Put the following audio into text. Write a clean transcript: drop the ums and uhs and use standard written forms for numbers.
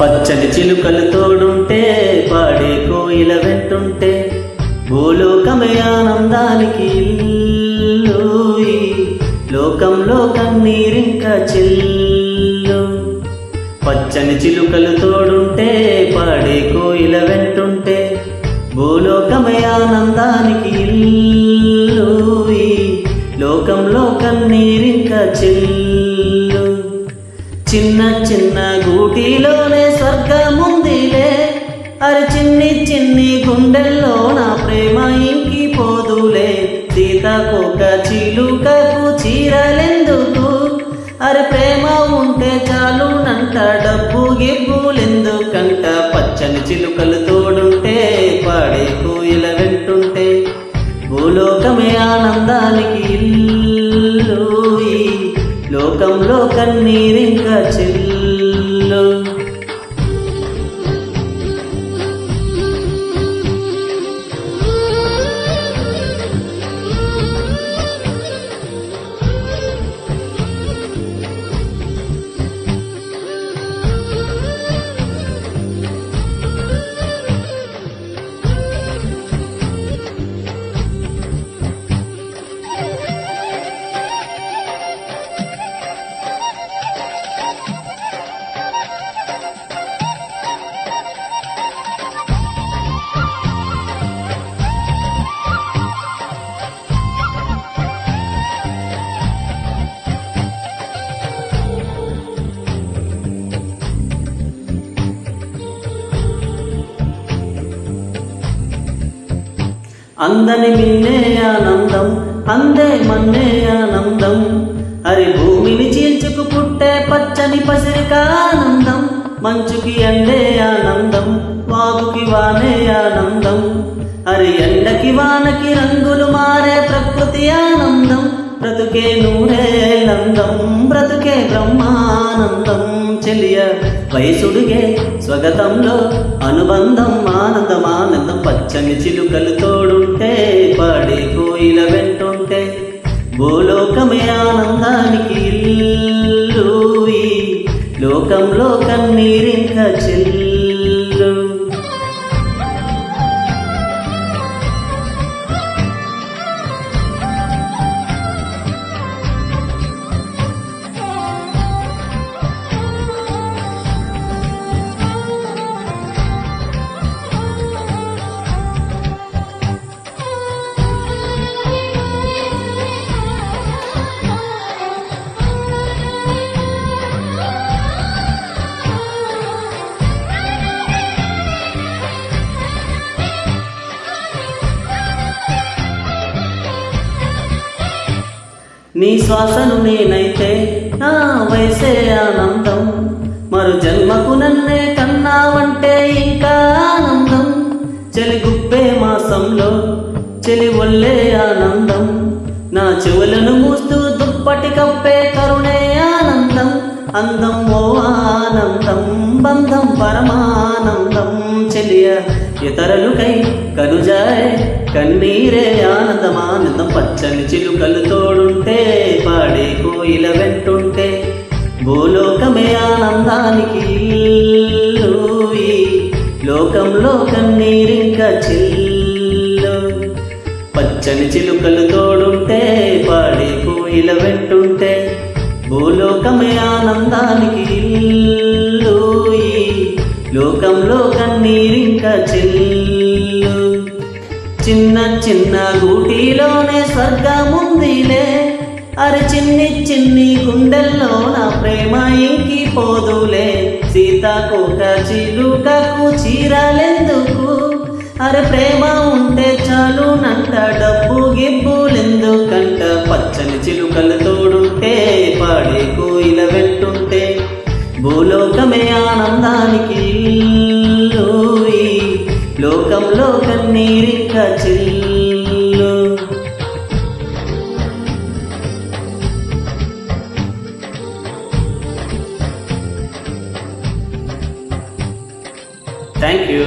పచ్చని చిలుకలు తోడుంటే పాడే కోయిల వెంటుంటే భూలోకమే ఆనందానికి ఇల్లు, ఈ లోకంలో కన్నీరింక చిల్లు. పచ్చని చిలుకలు తోడుంటే పాడే కోయిల వెంటుంటే భూలోకమే ఆనందానికి ఇల్లు, ఈ లోకంలో కన్నీరింక చిల్లు. చిన్న చిన్న గూటిలోనే స్వర్గముందిలే, అరి చిన్ని చిన్ని గుండెల్లో నా ప్రేమ ఇంకిపోదులే. సీతాకోక చిలుకకు చీరలెందుకు, అరి ప్రేమ ఉంటే చాలునంట, డబ్బు గిబ్బులెందుకంట. పచ్చని చిలుకలు తోడుంటే పాడే కోయిల వెంటుంటే భూలోకమే ఆనందానికి ఇల్లు, ఈ లోకంలో కన్నీరింక చిల్లు. అందని మిన్నే ఆనందం, అందే మన్నే ఆనందం, అరి భూమిని చీల్చుకు పుట్టే పచ్చని పసిరికానందం. మంచుకి అండే ఆనందం, వాగుకి వానే ఆనందం, అరి ఎండకి వానకి రంగులు మారే ప్రకృతి ఆనందం. బ్రతుకే నూరేళ్ళందం, బ్రతుకే బ్రహ్మానందం. చెలియ వయసుడిగే స్వగతంలో అనుబంధం, ఆనందం ఆనందం. పచ్చని చిలుకలు తోడుంటే పాడే కోయిల వెంటుంటే భూలోకమే ఆనందానికి ఇల్లు, ఈ లోకంలో కన్నీరింక చిల్లు. నీ శ్వాసను నేనైతే నా వయసే ఆనందం, మరు జన్మకు నన్నే కన్నావంటే ఇంకా ఆనందం. చలి గుప్పే మాసంలో చలి ఒళ్ళే ఆనందం, నా చెవులను మూస్తూ దుప్పటి కప్పే కరుణే ఆనందం. అందం ఓ ఆనందం, బంధం పరమానందం. చెలియ ఇతరులకై కనుజాయ్ కన్నీరే ఆనందం ఆనందం. పచ్చని చిలుకలు తోడుంటే పాడే కోయిల వెంటుంటే భూలోకమే ఆనందానికి ఇల్లు, ఈ లోకంలో కన్నీరింక చిల్లు. పచ్చని చిలుకలు తోడుంటే పాడే కోయిల వెంటుంటే భూలోకమే ఆనందానికి ఇల్లు, ఈ లోకంలో కన్నీరింక చిల్లు. చిన్న చిన్న గూటిలోనే స్వర్గముందిలే, అరి చిన్ని చిన్ని గుండెల్లో నా ప్రేమ ఇంకిపోదులే. సీతాకోక చిలుకకు చీరలెందుకు, అరే ప్రేమ ఉంటే చాలునంట, డబ్బు గిబ్బులెందుకంట. పచ్చని చిలుకలు తోడుంటే పాడే కోయిల వెంటుంటే భూలోకమే ఆనందానికి ఇల్లు, ఈ లోకంలో కన్నీరింక చిల్లు. Thank you.